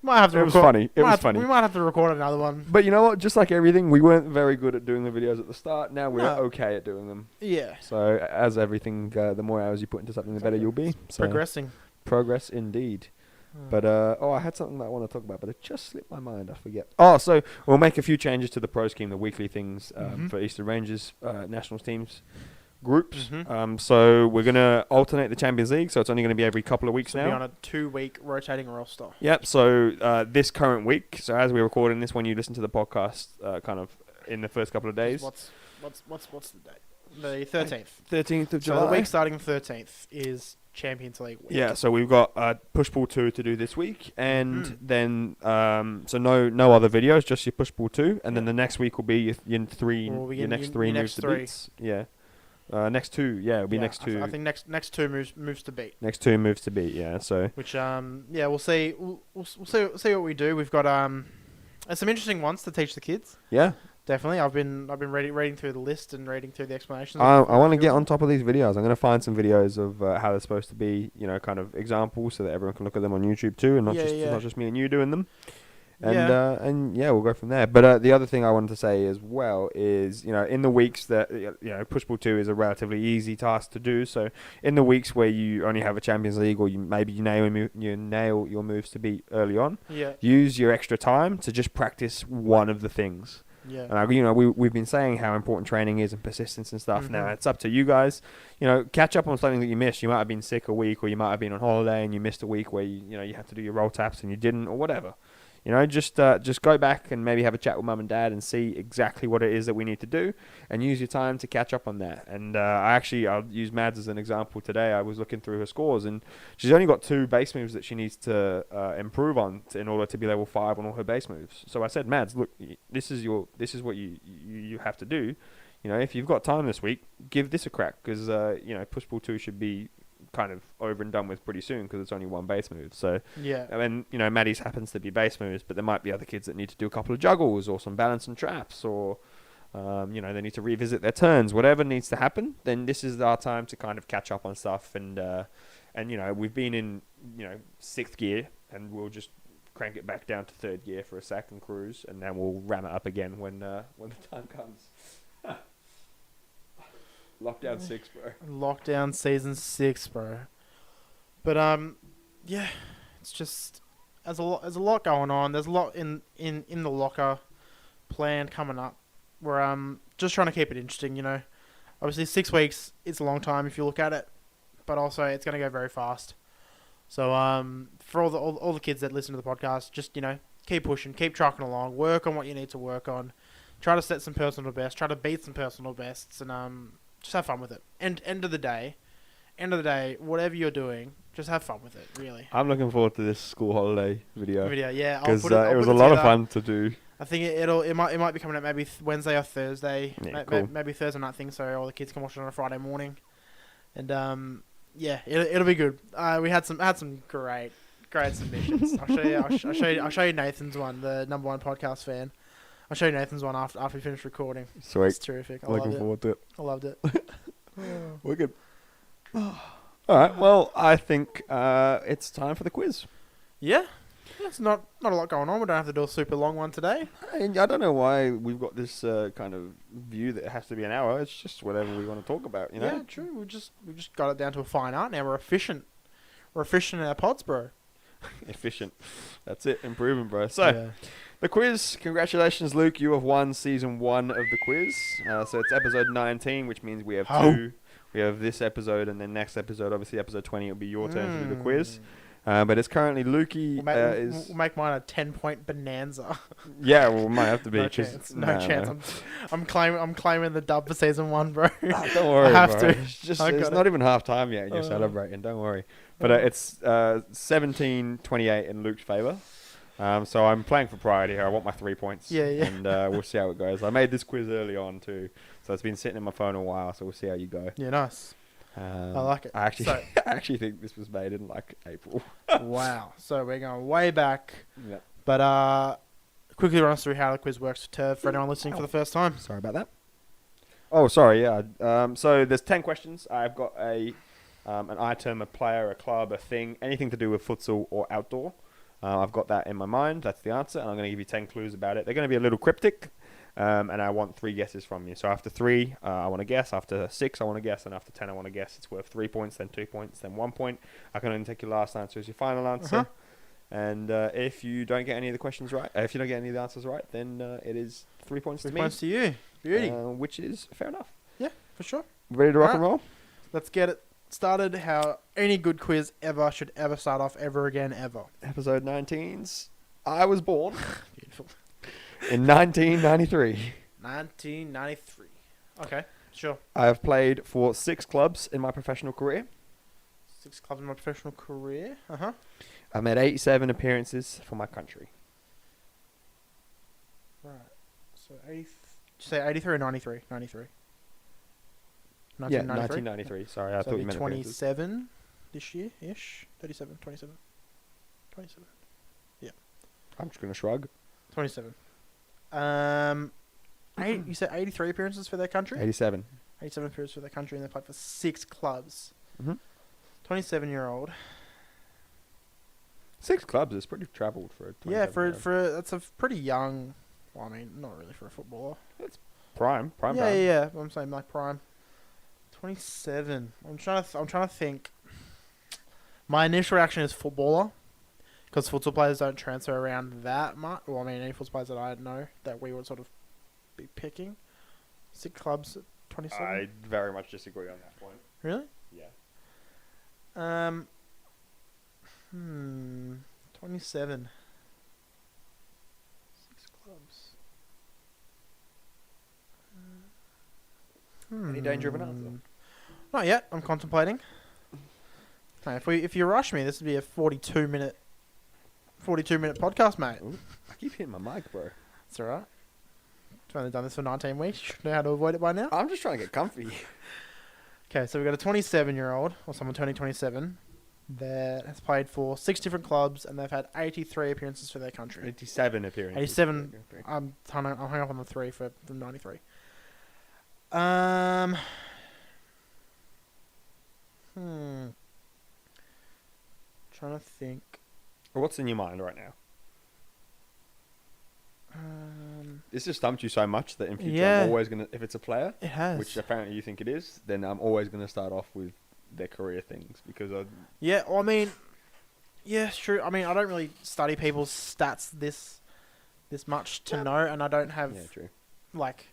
might have to. It was funny. It was funny. We might have to record another one. But you know what? Just like everything, we weren't very good at doing the videos at the start. Now we're No. okay at doing them. Yeah. So as everything, the more hours you put into something, the better you'll be. So Progressing. progress indeed. Hmm. But I had something that I want to talk about, but it just slipped my mind. I forget. Oh, so we'll make a few changes to the pro scheme, the weekly things for Eastern Rangers nationals teams groups. Mhm. So we're gonna alternate the Champions League, so it's only gonna be every couple of weeks Be on now. a 2-week rotating roster. Yep. So this current week, so as we're recording this, when you listen to the podcast, kind of in the first couple of days, What's the date? The 13th. 13th of So July. the week starting the 13th is Champions League week. Yeah, so we've got push pull 2 to do this week, and then so no other videos, just your push pull 2, and then the next week will be your next three moves to beats. Yeah, next two. Yeah, it'll be next two. I think next two moves to beat. Next two moves to beat. Yeah, so Which we'll see. We'll see what we do. We've got there's some interesting ones to teach the kids. yeah, Definitely. I've been reading through the list and reading through the explanations. I want to get on top of these videos. I'm going to find some videos of how they're supposed to be, kind of examples, so that everyone can look at them on YouTube too, and not just me and you doing them. And we'll go from there. But the other thing I wanted to say as well is, in the weeks that push pull 2 is a relatively easy task to do. So in the weeks where you only have a Champions League, or you nail your moves to beat early on, use your extra time to just practice one of the things. Yeah. And we've been saying how important training is and persistence and stuff. Now it's up to you guys. Catch up on something that you missed. You might have been sick a week, or you might have been on holiday and you missed a week where you had to do your roll taps and you didn't, or whatever. Just go back and maybe have a chat with mum and dad and see exactly what it is that we need to do, and use your time to catch up on that. And I'll use Mads as an example today. I was looking through her scores, and she's only got 2 base moves that she needs to improve on in order to be level 5 on all her base moves. So I said, Mads, look, this is what you have to do. If you've got time this week, give this a crack, because push pull 2 should be kind of over and done with pretty soon, because it's only 1 base move. So and Maddie's happens to be base moves, but there might be other kids that need to do a couple of juggles or some balance and traps, or they need to revisit their turns. Whatever needs to happen, then this is our time to kind of catch up on stuff. And we've been in 6th gear, and we'll just crank it back down to 3rd gear for a second cruise, and then we'll ram it up again when the time comes. Lockdown 6, bro. Lockdown season 6, bro. But it's just there's a lot going on. There's a lot in the locker plan coming up. We're just trying to keep it interesting, Obviously 6 weeks is a long time if you look at it, but also it's going to go very fast. So for all the kids that listen to the podcast, just keep pushing, keep trucking along, work on what you need to work on, try to set some personal bests, try to beat some personal bests, and just have fun with it. And end of the day, whatever you're doing, just have fun with it. Really. I'm looking forward to this school holiday video. Yeah. Because it was a lot of fun to do. I think it might be coming out maybe Wednesday or Thursday. Yeah, cool. Maybe Thursday night thing, so all the kids can watch it on a Friday morning. And it'll be good. We had some great submissions. I'll show you Nathan's one, the number 1 podcast fan. I'll show you Nathan's one after we finish recording. Sweet. It's terrific. Looking forward to it. I loved it. We're good. All right. Well, I think it's time for the quiz. Yeah. It's not a lot going on. We don't have to do a super long one today. I don't know why we've got this kind of view that it has to be an hour. It's just whatever we want to talk about, Yeah, true. We just got it down to a fine art now. We're efficient. We're efficient in our pods, bro. Efficient. That's it. Improving, bro. So, the quiz. Congratulations, Luke. You have won season 1 of the quiz. So it's episode 19, which means we have 2. We have this episode, and then next episode, obviously episode 20, it'll be your turn to do the quiz. But it's currently Lukey we'll make mine a 10-point bonanza. Yeah, well, it might have to be. No chance. No chance. I'm claiming the dub for season 1, bro. Don't worry, I have bro. to. It's not even half time yet, and you're celebrating. Don't worry. But it's 17-28 in Luke's favour. So I'm playing for priority here. I want my 3 points. Yeah. And we'll see how it goes. I made this quiz early on too, so it's been sitting in my phone a while. So we'll see how you go. Yeah, nice. I like it. I actually think this was made in like April. Wow. So we're going way back. Yep. But quickly run us through how the quiz works for anyone listening for the first time. Sorry about that. Oh, sorry. Yeah. So there's 10 questions. I've got a an item, a player, a club, a thing, anything to do with futsal or outdoor. I've got that in my mind. That's the answer. And I'm going to give you 10 clues about it. They're going to be a little cryptic. And I want 3 guesses from you. So after 3, I want to guess. After 6, I want to guess. And after 10, I want to guess. It's worth 3 points, then 2 points, then 1 point. I can only take your last answer as your final answer. Uh-huh. And if you don't get any of the questions right, if you don't get any of the answers right, then it is 3 points 3 to me. points to you. Beauty. Which is fair enough. Yeah, for sure. Ready to rock and roll? Let's get it started how any good quiz ever should ever start off ever again, ever. Episode 19's I was born Beautiful. in 1993. 1993. Okay, sure. I have played for 6 clubs in my professional career. 6 clubs in my professional career. Uh-huh. I've made 87 appearances for my country. Right. So, did you say 83 or 93? 93. Yeah, 1993. Sorry, I so thought you meant 27 this year-ish. 37, 27. 27. Yeah. I'm just going to shrug. 27. You said 83 appearances for their country? 87. 87 appearances for their country, and they played for 6 clubs. Mm-hmm. 27-year-old. 6 clubs is pretty travelled for a 27 Yeah, for that's a pretty young. Well, I mean, not really for a footballer. Prime Yeah, time. yeah. I'm saying like prime. 27. I'm trying to think. My initial reaction is footballer, because futsal players don't transfer around that much. Well, I mean, any futsal players that I know that we would sort of be picking. 6 clubs at 27. I very much disagree on that point. Really? Yeah. 27. 6 clubs. Any danger of an answer? Not yet. I'm contemplating. No, if you rush me, this would be a 42-minute podcast, mate. Ooh, I keep hitting my mic, bro. It's alright. I've only done this for 19 weeks. You should know how to avoid it by now. I'm just trying to get comfy. Okay, so we've got a 27-year-old, or someone turning 27, that has played for 6 different clubs, and they've had 83 appearances for their country. 87 appearances. 87. I'm hung up on the 3 for 93. Trying to think. Well, what's in your mind right now? This just stumped you so much that in future I'm always going to, if it's a player, it has. which apparently you think it is, then I'm always going to start off with their career things because Yeah, well, I mean, yeah, it's true. I mean, I don't really study people's stats this much to know, and I don't have true. like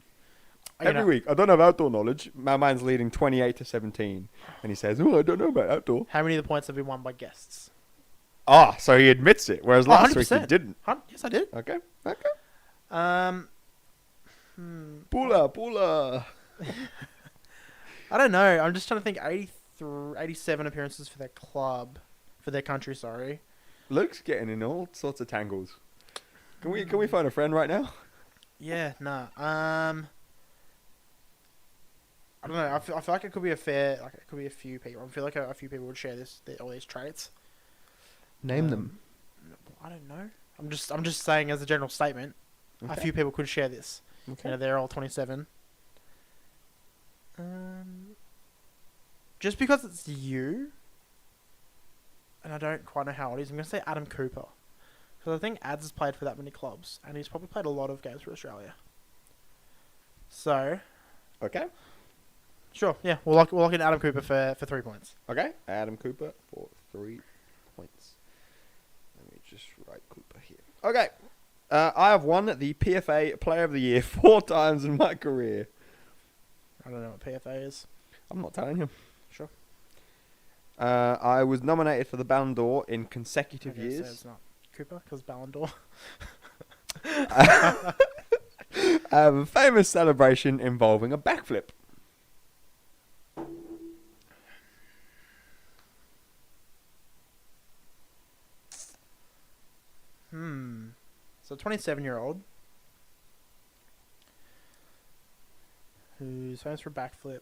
Every week, I don't have outdoor knowledge. My man's leading 28-17, and he says, "Oh, I don't know about outdoor." How many of the points have been won by guests? Ah, so he admits it, whereas last week he 100%. didn't. Yes, I did. Okay. Hmm. Pula. I don't know. I'm just trying to think. 87 appearances for their club, for their country. Sorry. Luke's getting in all sorts of tangles. Can we find a friend right now? Yeah. Nah. I don't know. I feel like it could be a few people. I feel like a few people would share all these traits. Name them. I don't know. I'm just saying as a general statement. Okay. A few people could share this. Okay. You know, they're all 27. Just because it's you, and I don't quite know how old he is, I'm going to say Adam Cooper. Because I think Ads has played for that many clubs, and he's probably played a lot of games for Australia. So, Okay. sure, yeah, we'll lock in Adam Cooper for 3 points. Okay. Adam Cooper for 3 points. Let me just write Cooper here. Okay. I have won the PFA Player of the Year 4 times in my career. I don't know what PFA is. I'm not telling you. Sure. I was nominated for the Ballon d'Or in consecutive Okay, so years. it's not Cooper, because Ballon d'Or. I have a famous celebration involving a backflip. So 27-year-old who's famous for backflip,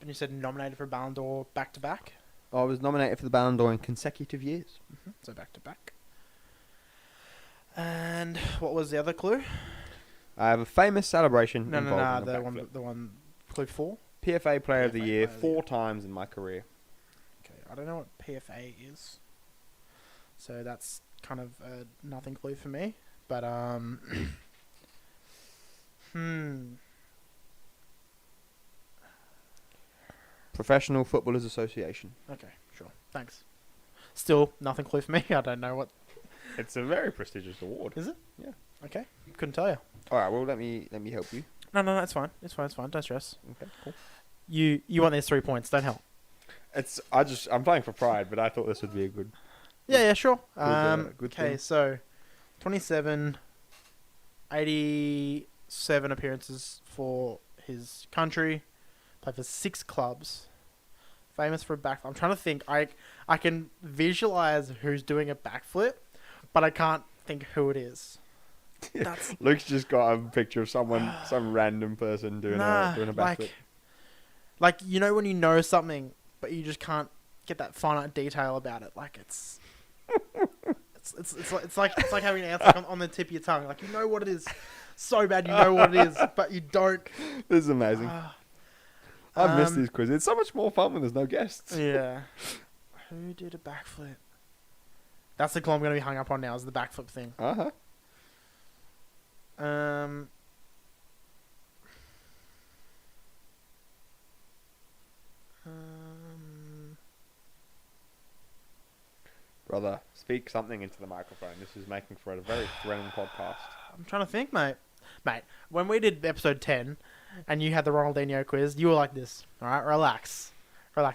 and you said nominated for Ballon d'Or back to back. I was nominated for the Ballon d'Or in consecutive years. So back to back. And what was the other clue? I have a famous celebration No, involving a the backflip. one clue 4. PFA Player of the PFA Year Player of the 4 Year. times in my career. I don't know what PFA is. So that's kind of a nothing clue for me. But Professional Footballers Association. Okay, sure. Thanks. Still nothing clue for me. I don't know what It's a very prestigious award. is it. Yeah. Okay. Couldn't tell you. All right. Well, let me help you. No, it's fine. It's fine. Don't stress. Okay. Cool. You want these 3 points? Don't help. I'm playing for pride, but I thought this would be a good. Yeah, sure. Good Okay, thing. so 27, 87 appearances for his country. Played for 6 clubs. Famous for a backflip. I'm trying to think. I can visualize who's doing a backflip, but I can't think who it is. That's Luke's just got a picture of some random person doing a backflip. like you know when you know something, but you just can't get that finite detail about it. Like it's like having an answer on the tip of your tongue. Like you know what it is, so bad you know what it is, but you don't. This is amazing. I missed these quizzes. It's so much more fun when there's no guests. Yeah. Who did a backflip? That's the clue I'm going to be hung up on now, is the backflip thing. Uh-huh. Brother, speak something into the microphone. This is making for a very thrilling podcast. I'm trying to think, mate. Mate, when we did episode 10 and you had the Ronaldinho quiz, you were like this. All right, relax.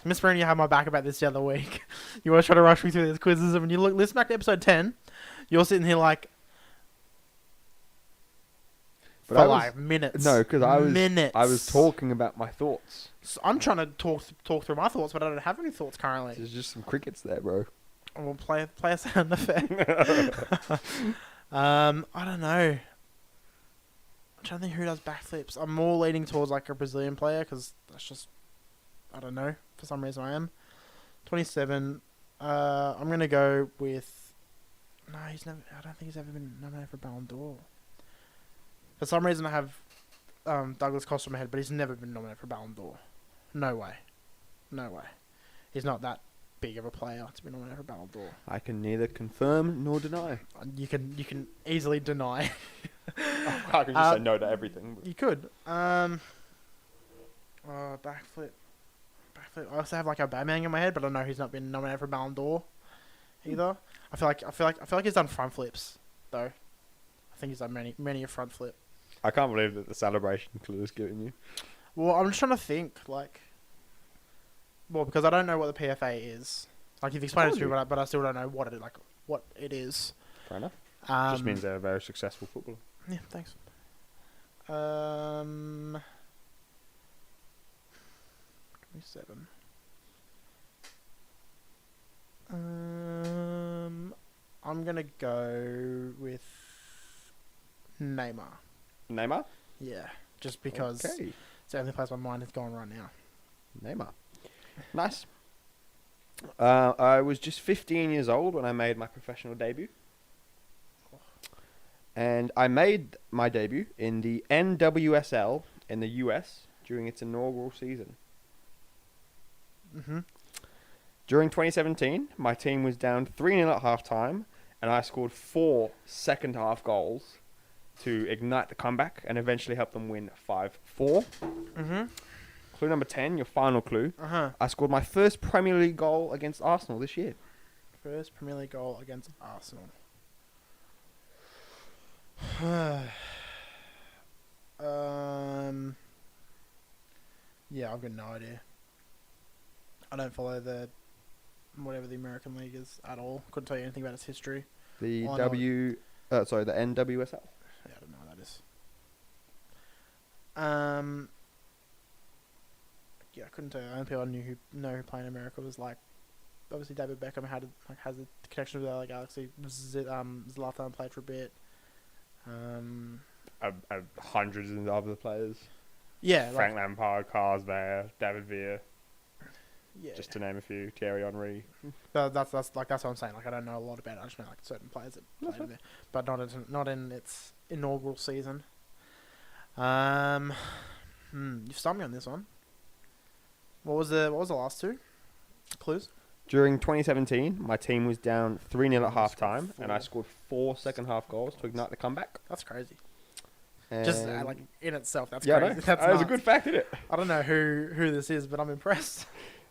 Miss Brown, you had my back about this the other week. You always try to rush me through these quizzes, and when you listen back to episode 10, you're sitting here like... But for like minutes. No, because I was talking about my thoughts. So I'm trying to talk through my thoughts, but I don't have any thoughts currently. There's just some crickets there, bro. We'll play a sound effect. I don't know. I'm trying to think who does backflips. I'm more leaning towards like a Brazilian player because that's just, I don't know. For some reason I am. 27. I'm going to go with... No, I don't think he's ever been nominated for Ballon d'Or. For some reason I have Douglas Costa in my head, but he's never been nominated for Ballon d'Or. No way. He's not that big of a player to be nominated for Ballon d'Or. I can neither confirm nor deny. You can easily deny. I can just say no to everything. You could. Backflip. I also have like a Batman in my head, but I know he's not been nominated for Ballon d'Or either. I feel like he's done front flips though. I think he's done many a front flip. I can't believe that the celebration clue is giving you. Well, I'm just trying to think because I don't know what the PFA is. Like you've explained it to me, but I still don't know what it is. Fair enough. Just means they're a very successful footballer. Yeah, thanks. 27. I'm gonna go with Neymar. Neymar? Yeah, just because it's the only place my mind is going right now. Neymar. Nice. I was just 15 years old when I made my professional debut. And I made my debut in the NWSL in the US during its inaugural season. Mm-hmm. During 2017, my team was down 3-0 at halftime, and I scored 4 second-half goals to ignite the comeback and eventually help them win 5-4. Mm-hmm. Clue number 10, your final clue. Uh-huh. I scored my first Premier League goal against Arsenal this year. First Premier League goal against Arsenal. Yeah, I've got no idea. I don't follow whatever the American League is at all. Couldn't tell you anything about its history. The the NWSL. Yeah, I don't know what that is. Yeah, I couldn't tell you. The only people I know who play in America was like, obviously David Beckham has a connection with the LA Galaxy. Zlatan played for a bit. Hundreds of other players. Yeah, Frank Lampard, Carlsberg, David Villa. Yeah, just to name a few. Thierry Henry. That's what I'm saying. Like I don't know a lot about it. I just know like certain players that play there, but not in its inaugural season. You've stumped me on this one. What was the last two clues? During 2017, my team was down 3-0 at I scored half-time, and I 4. scored 4 second-half goals to ignite the comeback. That's crazy. And Just like in itself, that's yeah, crazy. I know. That's That was a nuts. good fact, isn't it? I don't know who this is, but I'm impressed.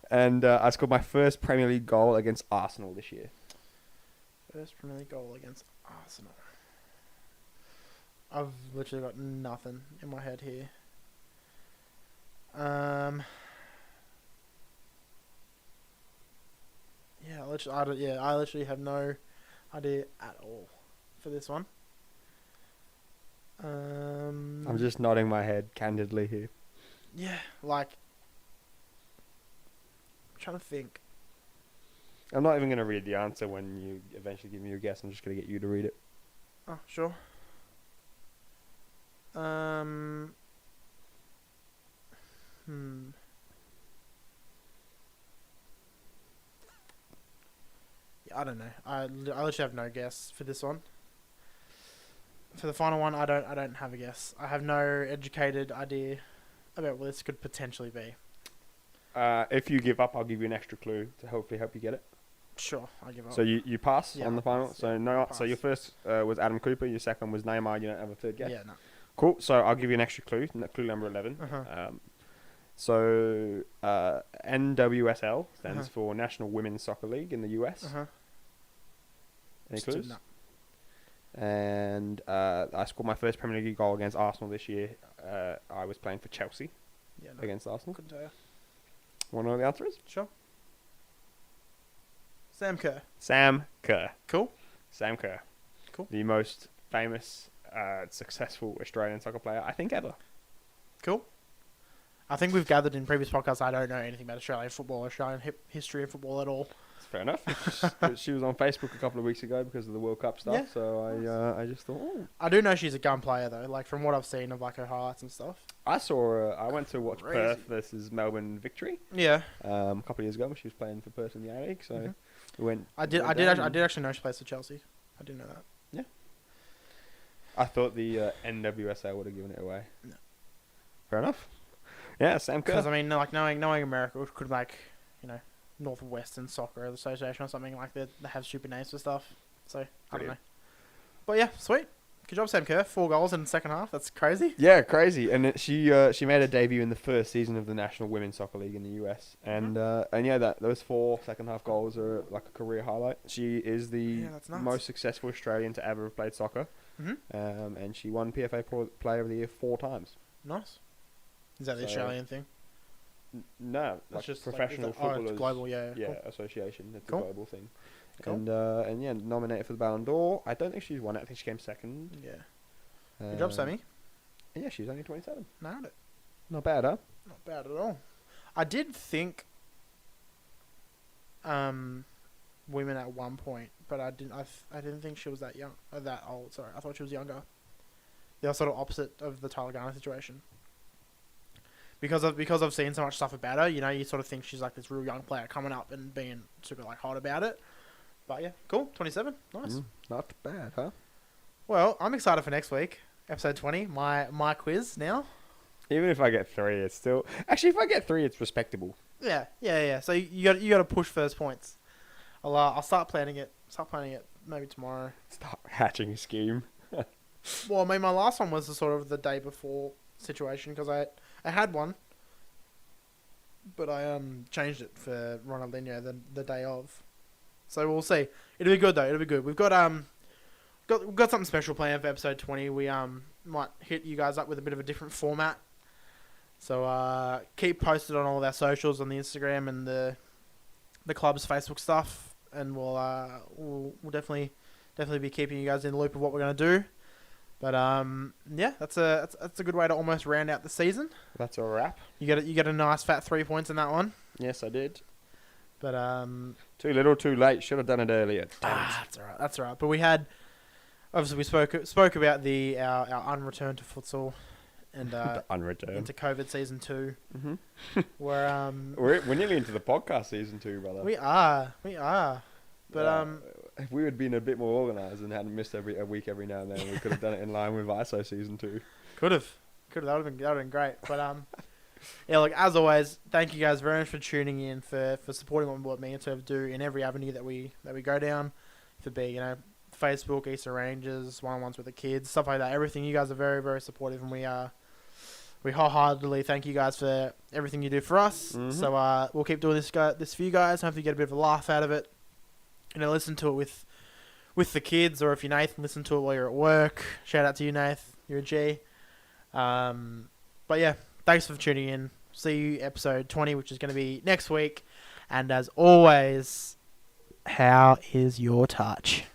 And I scored my first Premier League goal against Arsenal this year. First Premier League goal against Arsenal. I've literally got nothing in my head here. Yeah, I literally have no idea at all for this one. I'm just nodding my head candidly here. Yeah, like I'm trying to think. I'm not even going to read the answer when you eventually give me your guess. I'm just going to get you to read it. Oh, sure. Yeah, I don't know. I literally have no guess for this one. For the final one, I don't have a guess. I have no educated idea about what this could potentially be. If you give up, I'll give you an extra clue to hopefully help you get it. Sure, I give up. So you pass Yeah, on the I'll final. pass, So yeah, no. I'll So your pass. first was Adam Cooper. Your second was Neymar. You don't have a third guess. Yeah, no. Cool. So I'll give you an extra clue. Clue number 11. Uh-huh. So NWSL stands Uh-huh. for National Women's Soccer League in the US. Any clues? No. And I scored my first Premier League goal against Arsenal this year. I was playing for Chelsea Yeah, no. against Arsenal. Couldn't tell you. Want to know what the answer is? Sure. Sam Kerr. Sam Kerr. Cool. Sam Kerr. Cool. The most famous, successful Australian soccer player, I think, ever. Cool. I think we've gathered in previous podcasts I don't know anything about Australian football, Australian history of football at all. It's fair enough. She was on Facebook a couple of weeks ago because of the World Cup stuff, Yeah. so I just thought, oh. I do know she's a gun player though, like from what I've seen of like her highlights and stuff. I went to watch Crazy. Perth versus Melbourne Victory Yeah. a couple of years ago when she was playing for Perth in the A-League, so Mhm. we went. I did actually know she plays for Chelsea. I didn't know that. I thought the NWSL would have given it away. No. Fair enough. Yeah, Sam Because Kerr. I mean, like knowing America could like, Northwestern Soccer Association or something like that. They have stupid names for stuff. So I don't know. Brilliant. But yeah, sweet. Good job, Sam Kerr. 4 goals in the second half. That's crazy. Yeah, crazy. And she made her debut in the first season of the National Women's Soccer League in the US. And yeah, those 4 second half goals are like a career highlight. She is the Yeah, that's nuts. most successful Australian to ever have played soccer. Mm-hmm. And she won PFA Player of the Year 4 times. Nice. Is that the So- Australian thing? No, That's like just professional like, footballers. it's global. Yeah. Yeah, Cool. association. It's Cool. a global thing. Cool. And yeah, nominated for the Ballon d'Or. I don't think she's won it. I think she came second. Yeah. Good job, Sammy. And yeah, she's only 27. Nailed it. Not bad, huh? Not bad at all. I did think women at one point, but I didn't think she was that young or that old. Sorry, I thought she was younger. The sort of opposite of the Tyler Garner situation. Because I've seen so much stuff about her, you sort of think she's like this real young player coming up and being super like hot about it. But yeah, cool. 27, nice. Not bad, huh? Well, I'm excited for next week, episode 20. My quiz now. Even if I get 3, it's still... Actually, if I get 3, it's respectable. Yeah. So you got to push first points. I'll start planning it. Maybe tomorrow. Start hatching a scheme. Well, I mean, my last one was the sort of the day before situation because I had one, but I changed it for Ronaldinho the day of. So we'll see. It'll be good though. It'll be good. We've got something special planned for episode 20. We might hit you guys up with a bit of a different format. So keep posted on all of our socials on the Instagram and the club's Facebook stuff, and we'll definitely be keeping you guys in the loop of what we're gonna do. But yeah, that's a good way to almost round out the season. That's a wrap. You get a nice fat 3 points in that one. Yes, I did. But Too little, too late. Should have done it earlier. that's all right. But we had obviously we spoke about our unreturn to futsal and Unreturned. into COVID season 2. Mm-hmm. Where We're nearly into the podcast season 2, brother. we are. But if we had been a bit more organised and hadn't missed a week every now and then, we could have done it in line with ISO season 2. could have that would have been great. But Yeah, like as always, thank you guys very much for tuning in, for supporting what me and Turv do in every avenue that we go down. If it be, Facebook, Easter Rangers, one-on-ones with the kids, stuff like that. Everything, you guys are very, very supportive, and we wholeheartedly thank you guys for everything you do for us. Mhm. So we'll keep doing this for you guys. Hopefully you get a bit of a laugh out of it. Listen to it with the kids, or if you're Nathan, listen to it while you're at work. Shout out to you, Nath. You're a G. But yeah, thanks for tuning in. See you episode 20, which is going to be next week. And as always, how is your touch?